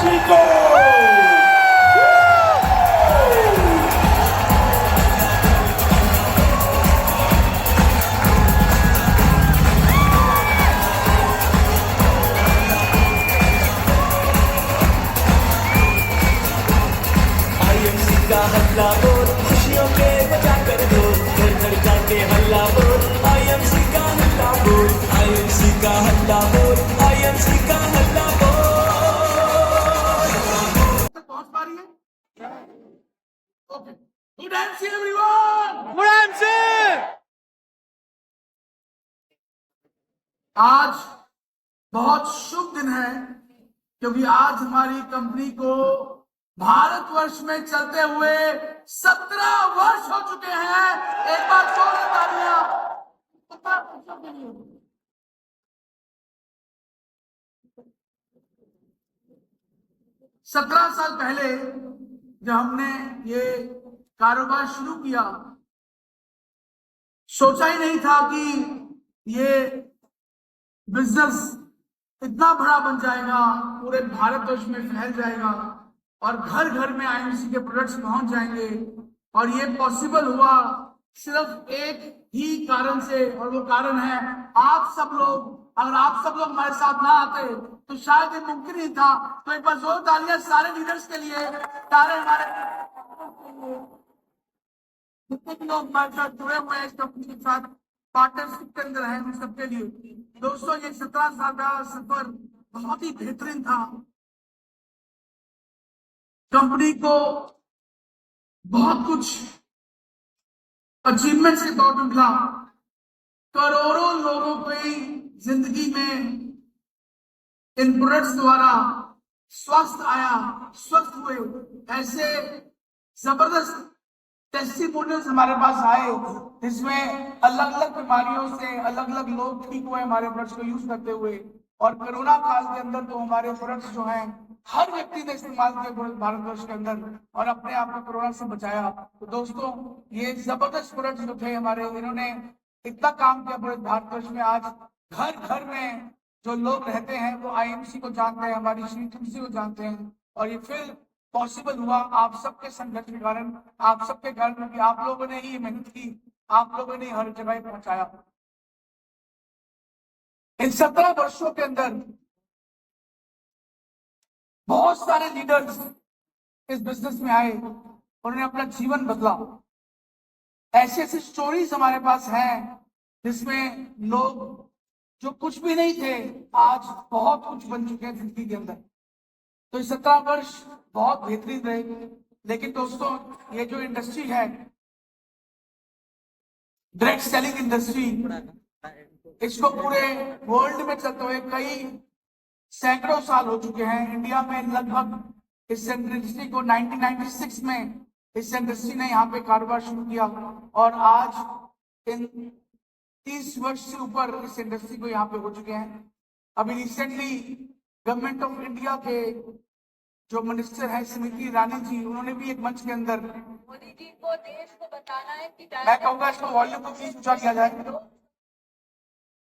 जी को। आईएमसी का हल्ला बोल, खुशियों के बजा कर बोल, घर घर जाके हल्ला बोल, आईएमसी का हल्ला बोल, आईएमसी का हल्ला बोल, आईएमसी का हल्ला बोल। पहुंच पा रही है? Okay, good MC everyone. Good MC. आज बहुत शुभ दिन है क्योंकि आज हमारी कंपनी को भारतवर्ष में चलते हुए 17 वर्ष हो चुके हैं। एक बार जोरदार तालियां। 17 साल पहले जब हमने ये कारोबार शुरू किया, सोचा ही नहीं था कि ये बिजनेस इतना बड़ा बन जाएगा, पूरे भारतवर्ष में फैल जाएगा और घर घर में आईएमसी के प्रोडक्ट्स पहुंच जाएंगे। और ये पॉसिबल हुआ सिर्फ एक ही कारण से, और वो कारण है आप सब लोग। अगर आप सब लोग हमारे साथ ना आते तो शायद ये मुमकिन ही था। तो एक बार जोर तालियां सारे लीडर्स के लिए, सारे हमारे जितने भी लोग हमारे साथ जुड़े हुए हैं इस कंपनी के साथ, पार्टनरशिप के अंदर है, उन सबके लिए। दोस्तों, ये 17 साल का सफर बहुत ही बेहतरीन था। कंपनी को बहुत कुछ अचीवमेंट्स के तौर पर मिला। करोड़ों लोगों की जिंदगी में इन प्रोडक्ट्स द्वारा स्वस्थ आया, स्वस्थ हुए। ऐसे जबरदस्त टेस्टिमोनियल्स हमारे पास आए जिसमें अलग अलग बीमारियों से अलग अलग लोग ठीक हुए हमारे प्रोडक्ट्स को यूज करते हुए। और कोरोना काल के अंदर तो हमारे प्रोडक्ट्स जो हैं हर व्यक्ति ने इस्तेमाल किए भारतवर्ष के अंदर और अपने आप को कोरोना से बचाया। तो दोस्तों, ये जबरदस्त प्रोडक्ट्स जो थे हमारे, इन्होंने इतना काम किया पूरे भारतवर्ष में। आज घर घर में जो लोग रहते हैं वो आईएमसी को जानते हैं, हमारी श्री तुलसी को जानते हैं। और ये फिर पॉसिबल हुआ आप सबके संघर्ष के कारण, आप सबके कारण, क्योंकि आप लोगों ने ही मेहनत की, आप लोगों ने हर जगह पहुंचाया। इन 17 वर्षों के अंदर बहुत सारे लीडर्स इस बिजनेस में आए, उन्होंने अपना जीवन बदला। ऐसी ऐसी स्टोरीज हमारे पास हैं जिसमें लोग जो कुछ भी नहीं थे आज बहुत कुछ बन चुके हैं जिंदगी के अंदर। तो ये 17 वर्ष बहुत बेहतरीन रहे। लेकिन दोस्तों, ये जो इंडस्ट्री है, डायरेक्ट सेलिंग इंडस्ट्री, इसको पूरे वर्ल्ड में चलते हुए कई सैकड़ों साल हो चुके हैं। इंडिया में लगभग इस इंडस्ट्री को 1996 में इस इंडस्ट्री ने यहाँ पे कारोबार शुरू किया और आज इन 30 वर्ष से ऊपर इस इंडस्ट्री को यहाँ पे हो चुके हैं। अभी रिसेंटली गवर्नमेंट ऑफ इंडिया के जो मिनिस्टर है स्मृति ईरानी जी, उन्होंने भी एक मंच के अंदर, मोदी जी को देश को बताना है कि मैं कहूंगा इसको वॉल्यूम को प्लीज ऊंचा किया जाए।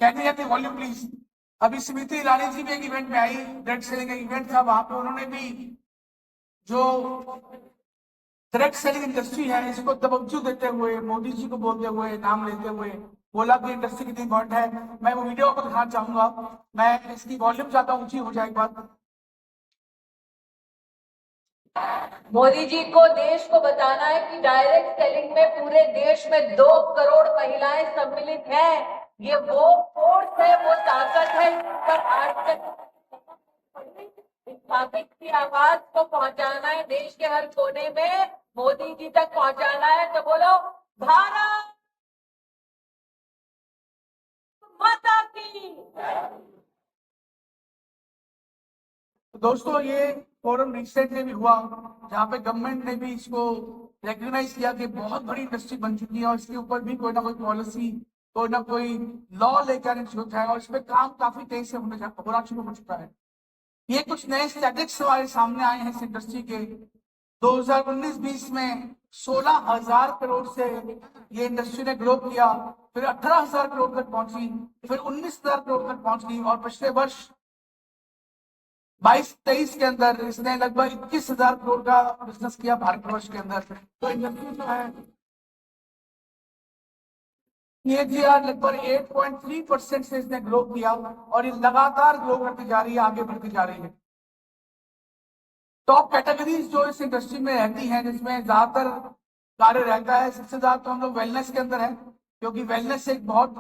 कहते जाते वॉल्यूम प्लीज। अभी स्मृति ईरानी जी भी एक इवेंट में आई, डायरेक्ट सेलिंग का इवेंट था, वहां पे उन्होंने भी जो डायरेक्ट सेलिंग इंडस्ट्री है इसको तवज्जो देते हुए, मोदी जी को बोलते हुए, नाम लेते हुए बोला कि इंडस्ट्री कितनी इंपॉर्टेंट है। मैं वो वीडियो को दिखाना चाहूंगा, मैं इसकी वॉल्यूम चाहता हूँ ऊंची हो जाए एक बार। मोदी जी को देश को बताना है कि डायरेक्ट सेलिंग में पूरे देश में 2 करोड़ महिलाएं सम्मिलित हैं। ये वो फोर्स है, वो ताकत है जिसका आज तक स्थापित की आवाज को पहुंचाना है देश के हर कोने में, मोदी जी तक पहुंचाना है। तो बोलो भारत माता की। दोस्तों, ये फोरम रिसेंट में भी हुआ जहाँ पे गवर्नमेंट ने भी इसको रेकग्नाइज किया कि बहुत बड़ी इंडस्ट्री बन चुकी है और इसके ऊपर भी कोई ना कोई पॉलिसी, कोई ना कोई लॉ लेकर आने की जरूरत है और इस पर काम काफी तेज से होना शुरू हो चुका है। ये कुछ नए स्टैटिस्टिक्स हमारे सामने आए हैं इस इंडस्ट्री के। 2019-20 में 16,000 करोड़ से ये इंडस्ट्री ने ग्रो किया, फिर 18,000 करोड़ तक पहुंची, फिर 19,000 करोड़ तक पहुंच गई और पिछले वर्ष 22-23 के अंदर इसने लगभग 21,000 करोड़ का बिजनेस किया भारतवर्ष के अंदर। तो इंडस्ट्री जो है CAGR लगभग 8.3% से इसने ग्रो किया और ये लगातार ग्रो करती जा रही है, आगे बढ़ती जा रही है। टॉप कैटेगरीज जो इस इंडस्ट्री में रहती हैं, जिसमें ज्यादातर कार्य रहता है, सबसे ज्यादा तो हम लोग वेलनेस के अंदर है, क्योंकि वेलनेस एक बहुत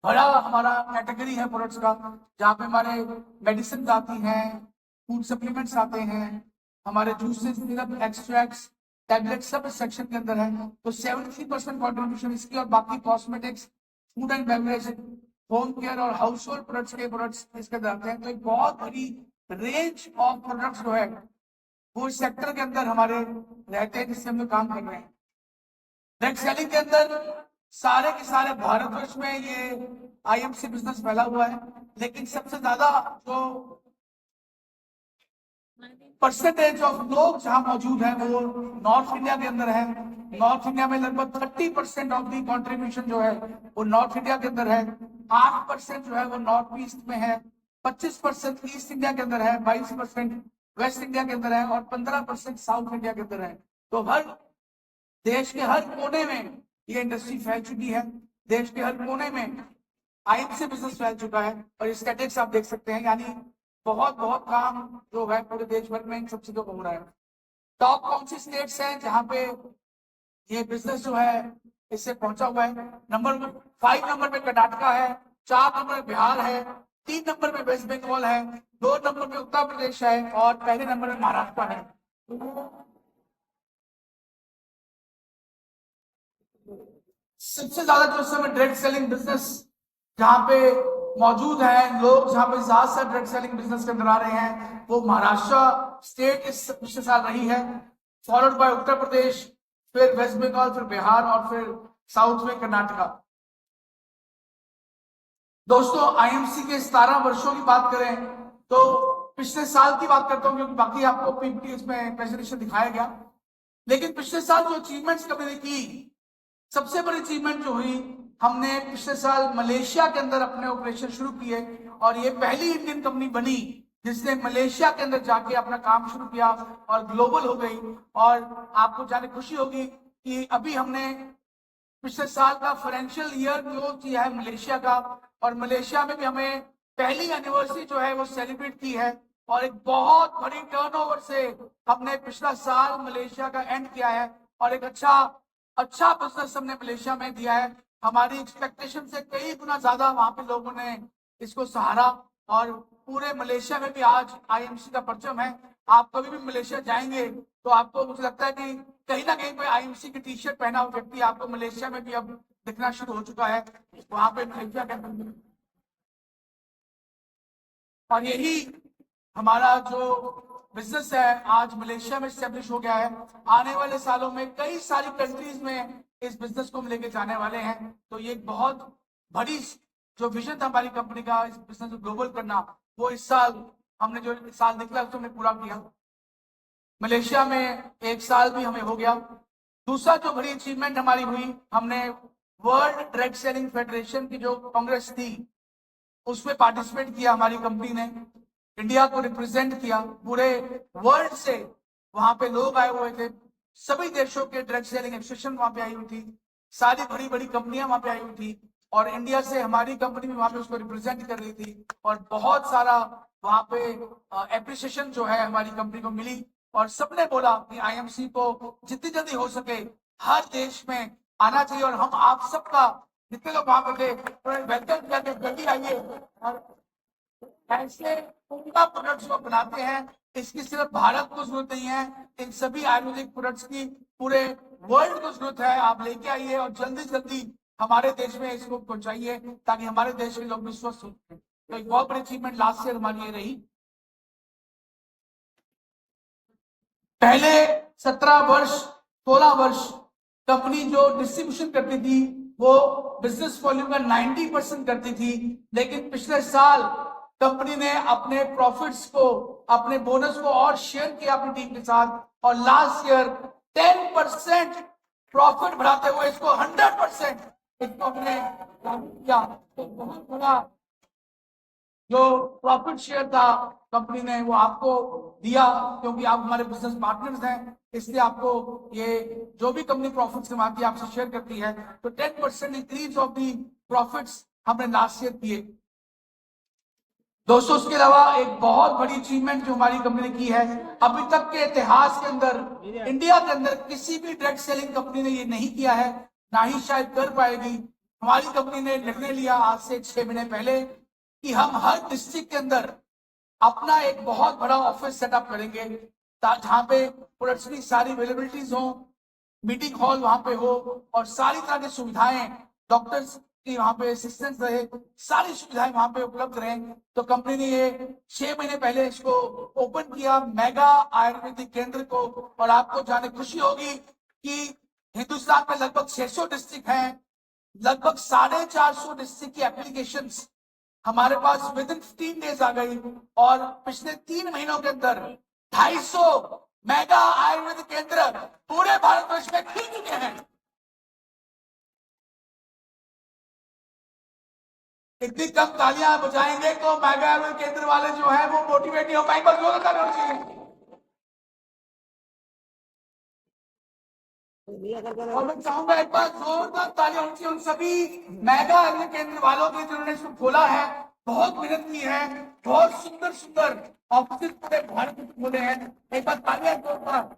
बड़ा हमारा कैटेगरी है प्रोडक्ट्स का, जहाँ पे हमारे मेडिसिन आती हैं, फूड सप्लीमेंट्स आते हैं, हमारे जूसेस, सिरप, एक्सट्रैक्ट्स, टैबलेट सब इस सेक्शन के अंदर है। तो 73% कॉन्ट्रीब्यूशन इसकी, और बाकी cosmetics, food and beverage, home care और हाउस होल्ड प्रोडक्ट्स के प्रोडक्ट्स इसके अंदर आते हैं। तो एक बहुत बड़ी रेंज ऑफ प्रोडक्ट्स जो है वो इस सेक्टर के अंदर हमारे रहते हैं, जिससे हम लोग काम कर रहे हैं। डायरेक्ट सेलिंग के अंदर सारे के सारे भारतवर्ष में ये IMC बिजनेस फैला हुआ है, लेकिन सबसे ज्यादा जो परसेंटेज ऑफ लोग जहां मौजूद है वो नॉर्थ इंडिया के अंदर है। नॉर्थ इंडिया में लगभग 30% ऑफ दी कॉन्ट्रीब्यूशन जो है वो नॉर्थ इंडिया के अंदर है, 8% जो है वो नॉर्थ ईस्ट में है, 25% ईस्ट इंडिया के अंदर है, 22% वेस्ट इंडिया के अंदर है और 15% साउथ इंडिया के अंदर है। तो हर देश के हर कोने में ये इंडस्ट्री फैल चुकी है, देश के हर कोने में IMC बिजनेस फैल चुका है। और स्टैटिस्टिक्स आप देख सकते हैं, यानी बहुत बहुत काम जो है पूरे देश भर में इन सब चीजों को हो रहा है। टॉप कौन सी स्टेट्स हैं जहां पे ये बिजनेस जो है इससे पहुंचा हुआ है? नंबर 5 नंबर पे कर्नाटका है, 4 नंबर पे बिहार है, 3 नंबर पे वेस्ट बंगाल है, 2 नंबर पे उत्तर प्रदेश है और पहले नंबर पे महाराष्ट्र है। सबसे ज्यादा जो इस समय डायरेक्ट सेलिंग बिजनेस जहां पे मौजूद है लोग, जहां पे ज्यादा से डायरेक्ट सेलिंग बिजनेस के अंदर आ रहे हैं, वो महाराष्ट्र स्टेट इस पिछले साल रही है, फॉलोड बाय उत्तर प्रदेश, फिर वेस्ट बंगाल, फिर बिहार और फिर साउथ में कर्नाटका। दोस्तों IMC के 17 वर्षों की बात करें तो पिछले साल की बात करता हूं, क्योंकि बाकी आपको PPT इसमें प्रेजेंटेशन दिखाया गया, लेकिन पिछले साल जो अचीवमेंट्स कंपनी ने की, सबसे बड़ी अचीवमेंट जो हुई, हमने पिछले साल मलेशिया के अंदर अपने ऑपरेशन शुरू किए और ये पहली इंडियन कंपनी बनी जिसने मलेशिया के अंदर जाके अपना काम शुरू किया और ग्लोबल हो गई। और आपको जाने खुशी होगी कि अभी हमने पिछले साल का फाइनेंशियल ईयर क्लोज किया है मलेशिया का, और मलेशिया में भी हमें पहली एनिवर्सरी जो है वो सेलिब्रेट की है और एक बहुत बड़ी टर्नओवर से हमने पिछला साल मलेशिया का एंड किया है और एक अच्छा बिजनेस हमने मलेशिया में दिया है। हमारी एक्सपेक्टेशन से कई गुना ज्यादा वहां पे लोगों ने इसको सहारा और पूरे मलेशिया में भी आज IMC का परचम है। आप कभी भी मलेशिया जाएंगे तो आपको, मुझे लगता है कि कहीं ना कहीं कोई IMC की टी-शर्ट पहना हुआ व्यक्ति आपको मलेशिया में भी अब दिखना शुरू हो चुका है, वहां पे मलेशिया के अंदर। और यही हमारा जो बिजनेस है आज मलेशिया में स्टैब्लिश हो गया है। आने वाले सालों में कई सारी कंट्रीज में इस बिजनेस को हम लेके जाने वाले हैं। तो ये बहुत बड़ी जो विजन था हमारी कंपनी का इस बिजनेस को ग्लोबल करना, वो इस साल हमने जो साल निकला उसको हमने पूरा किया। मलेशिया में 1 साल भी हमें हो गया। दूसरा जो बड़ी अचीवमेंट हमारी हुई, हमने वर्ल्ड डायरेक्ट सेलिंग फेडरेशन की जो कांग्रेस थी उसमें पार्टिसिपेट किया। हमारी कंपनी ने इंडिया को रिप्रेजेंट किया, पूरे वर्ल्ड से वहां पे लोग आए हुए थे, सभी देशों के डायरेक्ट सेलिंग एसोसिएशन वहां पे आई हुई थी, सारी बड़ी बड़ी कंपनियां वहां पे आई हुई थी और इंडिया से हमारी कंपनी भी वहां पे उसको रिप्रेजेंट कर रही थी और बहुत सारा वहां पे एप्रिसिएशन जो है हमारी कंपनी को मिली। और सबने बोला कि IMC को जितनी जल्दी हो सके हर देश में आना चाहिए और हम आप सबका, जितने लोग वहां पे थे, वेलकम किया कि जल्दी आइए और ऐसे उनका प्रोडक्ट्स को बनाते हैं। इसकी सिर्फ भारत को जरूरत नहीं है, इन सभी आयुर्वेदिक प्रोडक्ट्स की पूरे वर्ल्ड को जरूरत है। आप लेके आइए और जल्दी जल्दी हमारे देश में इसको पहुंचाइए ताकि हमारे देश के लोग भी स्वस्थ हो सकें। तो एक बहुत बड़ी अचीवमेंट लास्ट ईयर हमारी ये रही। पहले 17 वर्ष 16 वर्ष कंपनी जो डिस्ट्रीब्यूशन करती थी वो बिजनेस वॉल्यूम का 90% करती थी, लेकिन पिछले साल कंपनी ने अपने प्रॉफिट्स को, अपने बोनस को और शेयर किया अपनी टीम के साथ और लास्ट ईयर 10% प्रॉफिट बढ़ाते हुए इसको 100% इसको हमने किया। तो बहुत बड़ा जो प्रॉफिट शेयर था कंपनी ने वो आपको दिया, क्योंकि आप हमारे बिजनेस पार्टनर्स हैं, इसलिए आपको ये जो भी कंपनी प्रॉफिट्स कमाती है आपसे शेयर करती है। तो 10% इंक्रीज ऑफ दी प्रॉफिट्स हमने लास्ट ईयर किए। दोस्तों, उसके अलावा एक बहुत बड़ी अचीवमेंट जो हमारी कंपनी ने की है, अभी तक के इतिहास के अंदर इंडिया के अंदर किसी भी डायरेक्ट सेलिंग कंपनी ने ये नहीं किया है, ना ही शायद कर पाएगी। हमारी कंपनी ने निर्णय लिया आज से 6 महीने पहले कि हम हर डिस्ट्रिक्ट के अंदर अपना एक बहुत बड़ा ऑफिस सेटअप करेंगे, जहां पे प्रोडक्ट्स की सारी अवेलेबिलिटीज हो, मीटिंग हॉल वहां पे हो और सारी तरह की सुविधाएं, डॉक्टर्स की वहां पे असिस्टेंस रहे, सारी सुविधाएं वहां पे उपलब्ध रहें। तो कंपनी ने ये 6 महीने पहले इसको ओपन किया, मेगा आयुर्वेदिक केंद्र को। और आपको जाने खुशी होगी कि हिंदुस्तान में लगभग 600 डिस्ट्रिक्ट हैं, लगभग 450 डिस्ट्रिक्ट की एप्लीकेशंस हमारे पास विद इन 15 डेज आ गई। और पिछले 3 महीनों के अंदर 250 मेगा आयुर्वेद केंद्र पूरे भारतवर्ष में खुल चुके हैं। इतनी कम तालियां बजाएंगे तो मेगा आयुर्वेद केंद्र वाले जो है वो मोटिवेट नहीं हो पाएंगे। जोरदार तालियां होनी चाहिए। और मैं चाहूंगा एक बार जोरदार तालियां होनी चाहिए उन सभी मेगा आयुर्वेद केंद्र वालों के जिन्होंने इसको खोला है, बहुत मेहनत की है, बहुत सुंदर सुंदर ऑफिस पूरे भारत में खोले हैं। एक बार तालियां जोरदार।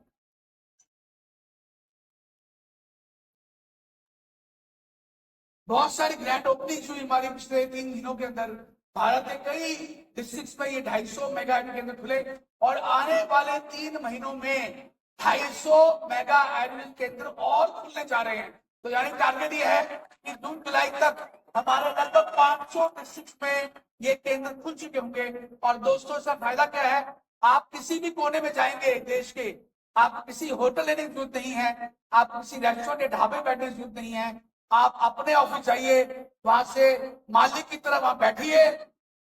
बहुत सारी ग्रैंड ओपनिंग हुई हमारे पिछले 3 दिनों के अंदर। भारत के कई डिस्ट्रिक्ट में ये 250 मेगा केंद्र खुले और आने वाले 3 महीनों में 250 मेगा आयुर्वेद केंद्र और खुलने जा रहे हैं। तो यानी टारगेट ये है कि जून जुलाई तक हमारे लगभग 500 डिस्ट्रिक्ट में ये केंद्र खुल चुके होंगे। और दोस्तों, इसका फायदा क्या है, आप किसी भी कोने में जाएंगे देश के, आप किसी होटल लेने की जरूरत नहीं है, आप किसी रेस्टोरेंट या ढाबे बैठने की जरूरत नहीं है। आप अपने ऑफिस जाइए, वहां से मालिक की तरह वहां बैठिए,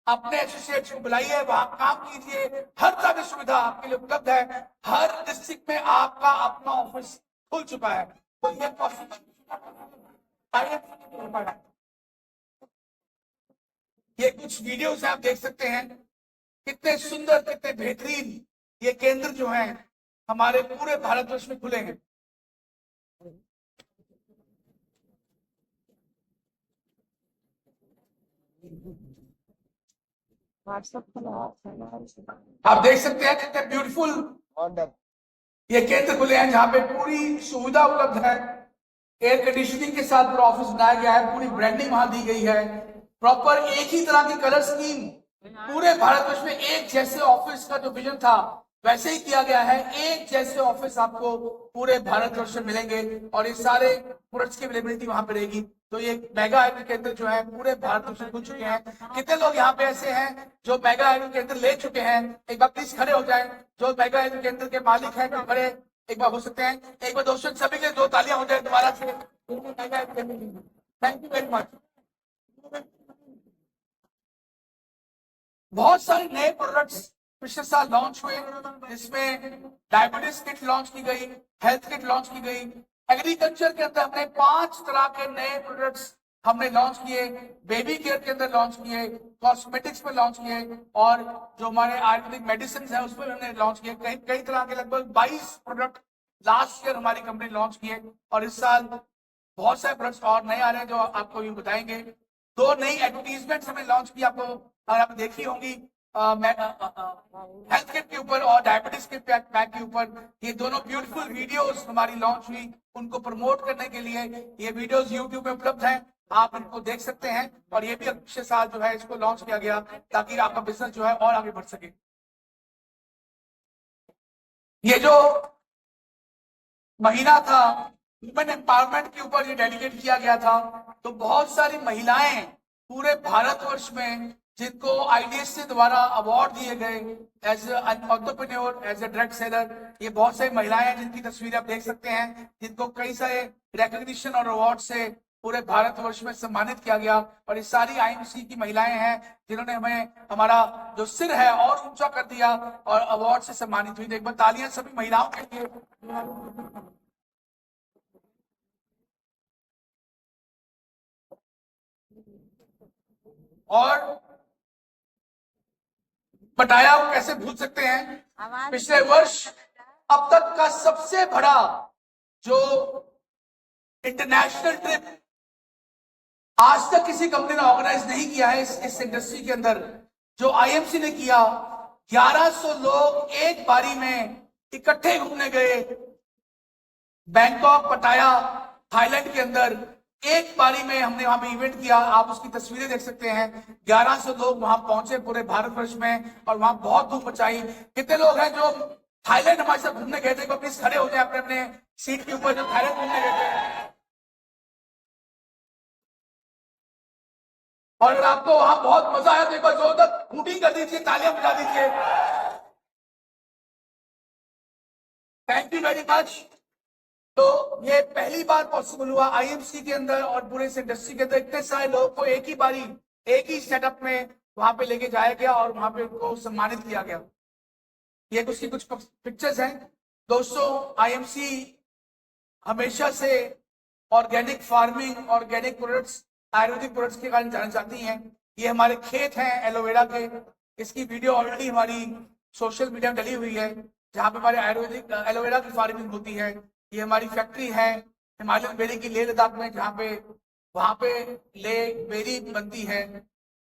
अपने एसोसिएट्स को बुलाइए, वहां काम कीजिए, हर तरह की सुविधा आपके लिए उपलब्ध है। हर डिस्ट्रिक्ट में आपका अपना ऑफिस खुल चुका है। तो ये पॉसिबल, ये कुछ वीडियोस आप देख सकते हैं, कितने सुंदर, कितने बेहतरीन ये केंद्र जो हैं हमारे पूरे भारतवर्ष में खुले हैं। आप देख सकते हैं कितने ब्यूटीफुल ये केंद्र खुले हैं, जहां पे पूरी सुविधा उपलब्ध है। एयर कंडीशनिंग के साथ पूरा ऑफिस बनाया गया है, पूरी ब्रांडिंग वहां दी गई है, प्रॉपर एक ही तरह की कलर स्कीम, पूरे भारतवर्ष में एक जैसे ऑफिस का जो विजन था वैसे ही किया गया है। एक जैसे ऑफिस आपको पूरे भारतवर्ष में मिलेंगे और ये सारे प्रोडक्ट्स की अवेलेबिलिटी वहां पे रहेगी। तो ये मेगा आयुर्वेद केंद्र जो है पूरे भारतवर्ष में खुल चुके हैं। कितने लोग यहाँ पे ऐसे हैं जो मेगा आयुर्वेद केंद्र ले चुके हैं? एक बार प्लीज खड़े हो जाएं जो मेगा आयुर्वेद केंद्र के मालिक हैं, जो खड़े एक बार हो सकते हैं। एक बार दोस्तों सभी के 2 तालियां हो जाए दोबारा से। Thank you very much. बहुत सारे नए प्रोडक्ट्स पिछले साल लॉन्च हुए, जिसमें डायबिटीज किट लॉन्च की गई, हेल्थ किट लॉन्च की गई। एग्रीकल्चर के अंदर हमने 5 तरह के नए प्रोडक्ट्स हमने लॉन्च किए, बेबी केयर के अंदर लॉन्च किए, कॉस्मेटिक्स में लॉन्च किए और जो हमारे आयुर्वेदिक मेडिसिन है उसमें हमने लॉन्च किए। कई कई तरह के लगभग 22 प्रोडक्ट लास्ट ईयर हमारी कंपनी लॉन्च किए और इस साल बहुत सारे प्रोडक्ट्स और नए आ रहे हैं जो आपको भी बताएंगे। 2 नई एडवर्टीजमेंट हमने लॉन्च की, आपको अगर आप देखी होंगी, हेल्थ किट के ऊपर और डायबिटीज के पैक के ऊपर। ये दोनों ब्यूटीफुल वीडियोस हमारी लॉन्च हुई, उनको प्रमोट करने के लिए ये वीडियोस यूट्यूब पे उपलब्ध हैं, आप इनको देख सकते हैं। और ये भी पिछले साल जो है इसको लॉन्च किया गया ताकि आपका बिजनेस जो है और आगे बढ़ सके। ये जो महीना था वुमेन एम्पावरमेंट के ऊपर ये डेडिकेट किया गया था, तो बहुत सारी महिलाएं पूरे भारतवर्ष में जिनको आईडीएससी द्वारा अवार्ड दिए गए as an entrepreneur, as a direct seller, ये बहुत सारी महिलाएं हैं जिनकी तस्वीरें आप देख सकते हैं, जिनको कई सारे रिकॉग्निशन और अवार्ड से पूरे भारतवर्ष में सम्मानित किया गया। और ये सारी आईएमसी की महिलाएं हैं जिन्होंने हमें हमारा जो सिर है और ऊंचा कर दिया और अवार्ड से सम्मानित हुई। तो एक बार तालियां सभी महिलाओं के लिए। और पटाया को कैसे भूल सकते हैं। पिछले वर्ष अब तक का सबसे बड़ा जो इंटरनेशनल ट्रिप आज तक किसी कंपनी ने ऑर्गेनाइज नहीं किया है इस इंडस्ट्री के अंदर, जो आईएमसी ने किया। 1100 लोग एक बारी में इकट्ठे घूमने गए बैंकॉक, पटाया, थाईलैंड के अंदर। एक बारी में हमने वहां पे इवेंट किया, आप उसकी तस्वीरें देख सकते हैं। 1100 लोग वहां पहुंचे पूरे भारतवर्ष में और वहां बहुत धूम मचाई। कितने लोग हैं जो थाईलैंड हमारे साथ घूमने गए थे? प्लीज खड़े हो जाए अपने अपने सीट के ऊपर, जो थाईलैंड घूमने गए थे। और अगर आपको वहां बहुत मजा आया तो एक बार जोरदार हूटिंग कर दीजिए, तालियां बजा दीजिए। Thank you very much. तो ये पहली बार पॉसिबल हुआ आईएमसी के अंदर और पूरे इस इंडस्ट्री के अंदर इतने सारे लोगों को एक ही बारी एक ही सेटअप में वहां पे लेके जाया गया और वहां पे उनको सम्मानित किया गया। ये उसकी कुछ पिक्चर्स हैं। दोस्तों, आईएमसी हमेशा से organic farming, organic products, Ayurvedic products के कारण जाना चाहती हैं। ये हमारे खेत हैं एलोवेरा के, इसकी वीडियो ऑलरेडी हमारी सोशल मीडिया में डली हुई है, जहाँ पे हमारे आयुर्वेदिक एलोवेरा की फार्मिंग होती है। ये हमारी फैक्ट्री है हिमालयन बेरी की, लेह लद्दाख में, जहाँ पे वहां पे ले बेरी बनती है।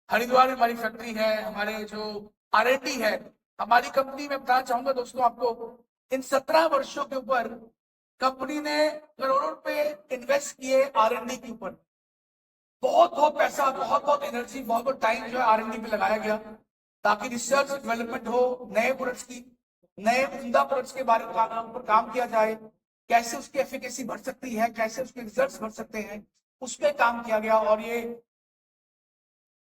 हरिद्वार में हमारी फैक्ट्री है। हमारे जो R&D है हमारी कंपनी में, बताना चाहूंगा दोस्तों आपको, इन 17 वर्षों के ऊपर कंपनी ने करोड़ों रुपए इन्वेस्ट किए R&D के ऊपर। बहुत पैसा, बहुत एनर्जी, बहुत टाइम जो है R&D पे लगाया गया, ताकि रिसर्च डेवलपमेंट हो, नए प्रोडक्ट्स की, नए उम्दा प्रोडक्ट्स के बारे में पर काम किया जाए, कैसे उसकी एफिकेसी बढ़ सकती है, कैसे उसके रिजल्ट्स बढ़ सकते हैं, उस पर काम किया गया। और ये